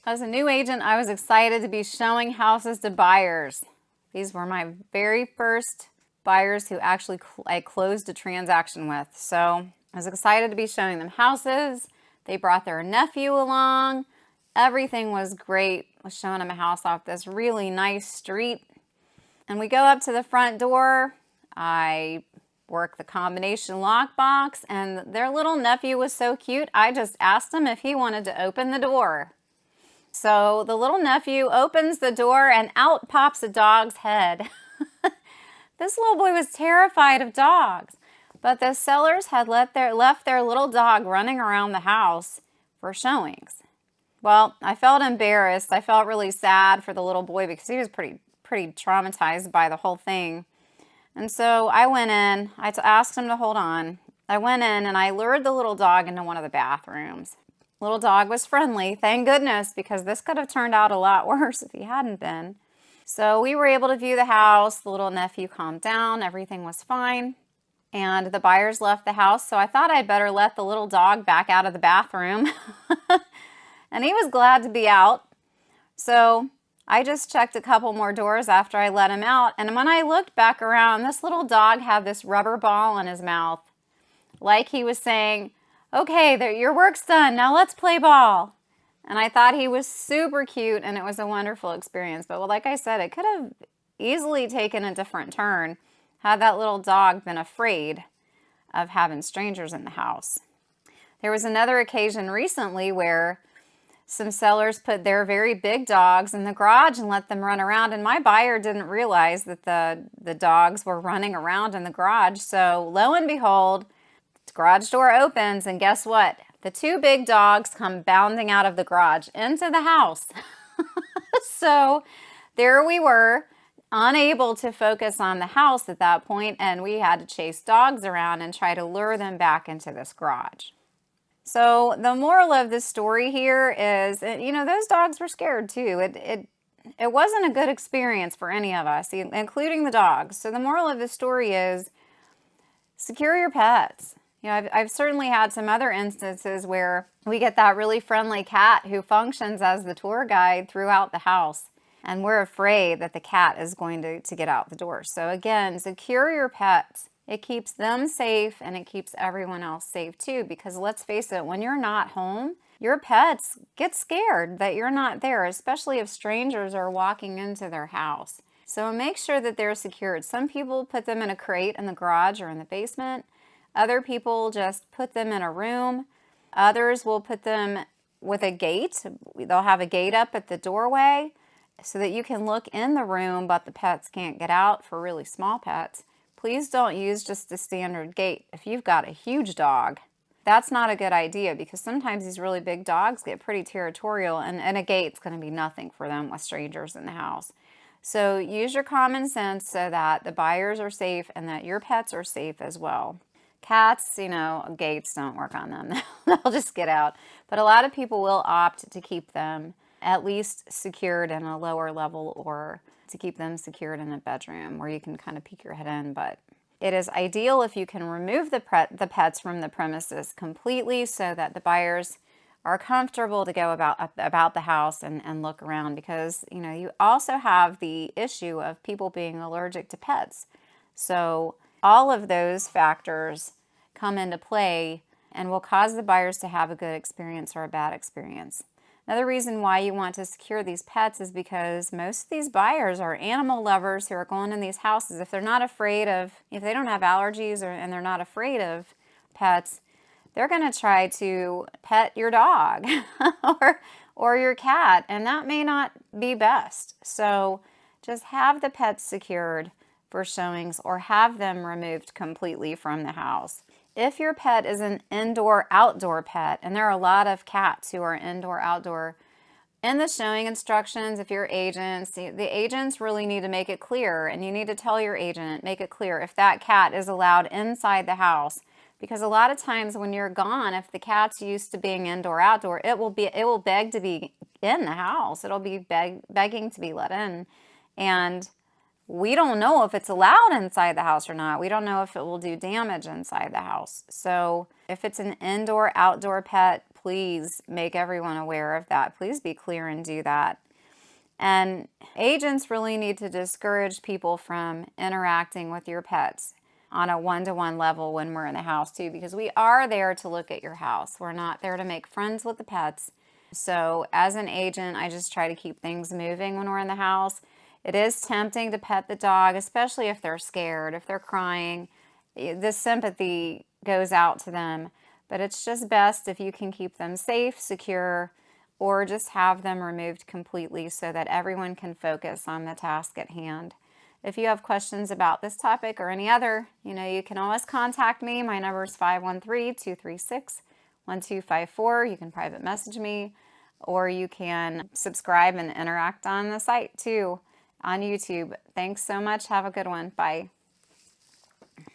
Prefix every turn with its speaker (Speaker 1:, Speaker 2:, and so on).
Speaker 1: As a new agent, I was excited to be showing houses to buyers. These were my very first buyers who actually I closed a transaction with. So I was excited to be showing them houses. They brought their nephew along. Everything was great. I was showing them a house off this really nice street. And we go up to the front door. I work the combination lockbox, and their little nephew was so cute. I just asked him if he wanted to open the door. So the little nephew opens the door and out pops a dog's head. This little boy was terrified of dogs, but the sellers had left their little dog running around the house for showings. Well, I felt embarrassed. I felt really sad for the little boy because he was pretty traumatized by the whole thing. And so I went in, I asked him to hold on. I went in and I lured the little dog into one of the bathrooms. Little dog was friendly, thank goodness, because this could have turned out a lot worse if he hadn't been. So we were able to view the house. The little nephew calmed down. Everything was fine. And the buyers left the house. So I thought I'd better let the little dog back out of the bathroom. And he was glad to be out. So I just checked a couple more doors after I let him out. And when I looked back around, this little dog had this rubber ball in his mouth. Like he was saying, okay, there, your work's done. Now let's play ball. And I thought he was super cute, and it was a wonderful experience. But like I said, it could have easily taken a different turn had that little dog been afraid of having strangers in the house. There was another occasion recently where some sellers put their very big dogs in the garage and let them run around, and my buyer didn't realize that the dogs were running around in the garage. So lo and behold, the garage door opens, and guess what? The two big dogs come bounding out of the garage into the house. So there we were, unable to focus on the house at that point, and we had to chase dogs around and try to lure them back into this garage. So the moral of this story here is, those dogs were scared too. It wasn't a good experience for any of us, including the dogs. So the moral of the story is secure your pets. I've certainly had some other instances where we get that really friendly cat who functions as the tour guide throughout the house, and we're afraid that the cat is going to get out the door. So again, secure your pets. It keeps them safe, and it keeps everyone else safe too, because let's face it, when you're not home, your pets get scared that you're not there, especially if strangers are walking into their house. So make sure that they're secured. Some people put them in a crate in the garage or in the basement. Other people just put them in a room. Others will put them with a gate. They'll have a gate up at the doorway so that you can look in the room, but the pets can't get out for really small pets. Please don't use just the standard gate. If you've got a huge dog, that's not a good idea, because sometimes these really big dogs get pretty territorial, and a gate's going to be nothing for them with strangers in the house. So use your common sense so that the buyers are safe and that your pets are safe as well. Cats, gates don't work on them. They'll just get out. But a lot of people will opt to keep them at least secured in a lower level, or to keep them secured in a bedroom where you can kind of peek your head in. But it is ideal if you can remove the pets from the premises completely so that the buyers are comfortable to go about the house and look around, because you also have the issue of people being allergic to pets. So all of those factors come into play and will cause the buyers to have a good experience or a bad experience. Another reason why you want to secure these pets is because most of these buyers are animal lovers who are going in these houses. If they don't have allergies and they're not afraid of pets, they're going to try to pet your dog or your cat, and that may not be best. So just have the pets secured for showings, or have them removed completely from the house. If your pet is an indoor-outdoor pet, and there are a lot of cats who are indoor-outdoor, in the showing instructions, if you're agents, the agents really need to make it clear, and you need to tell your agent, make it clear if that cat is allowed inside the house. Because a lot of times when you're gone, if the cat's used to being indoor-outdoor, it will beg to be in the house. It'll be begging to be let in. And we don't know if it's allowed inside the house or not. We don't know if it will do damage inside the house. So if it's an indoor-outdoor pet, please make everyone aware of that. Please be clear and do that. And agents really need to discourage people from interacting with your pets on a one-to-one level when we're in the house too, because we are there to look at your house. We're not there to make friends with the pets. So as an agent, I just try to keep things moving when we're in the house. It is tempting to pet the dog, especially if they're scared, if they're crying. The sympathy goes out to them, but it's just best if you can keep them safe, secure, or just have them removed completely so that everyone can focus on the task at hand. If you have questions about this topic or any other, you can always contact me. My number is 513-236-1254. You can private message me, or you can subscribe and interact on the site too on YouTube. Thanks so much. Have a good one. Bye.